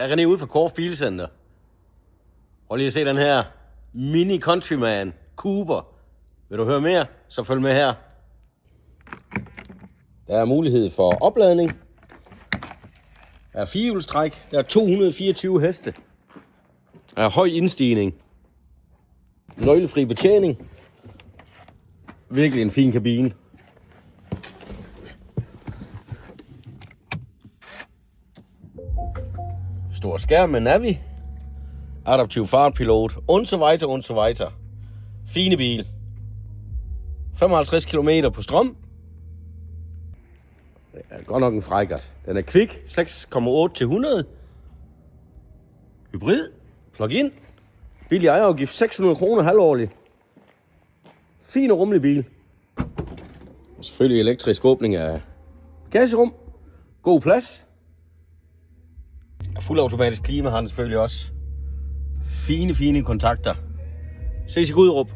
Jeg er René ude fra Korf Bilcenter. Prøv lige at se den her Mini Countryman Cooper. Vil du høre mere, så følg med her. Der er mulighed for opladning. Der er firehjulstræk. Der er 224 heste. Der er høj indstigning. Nøglefri betjening. Virkelig en fin kabine. Stor skærm med navi. Adaptiv fartpilot. Und so weiter, und so weiter. Fine bil. 55 km på strøm. Det er godt nok en frækkert. Den er kvik. 6,8 til 100. Hybrid. Plug-in. Billig ejerafgift. 600 kroner halvårlig. Fin og rummelig bil. Og selvfølgelig elektrisk åbning af bagagerum. God plads. Fuldautomatisk klima har den selvfølgelig også. Fine kontakter. Ses i Gudrup.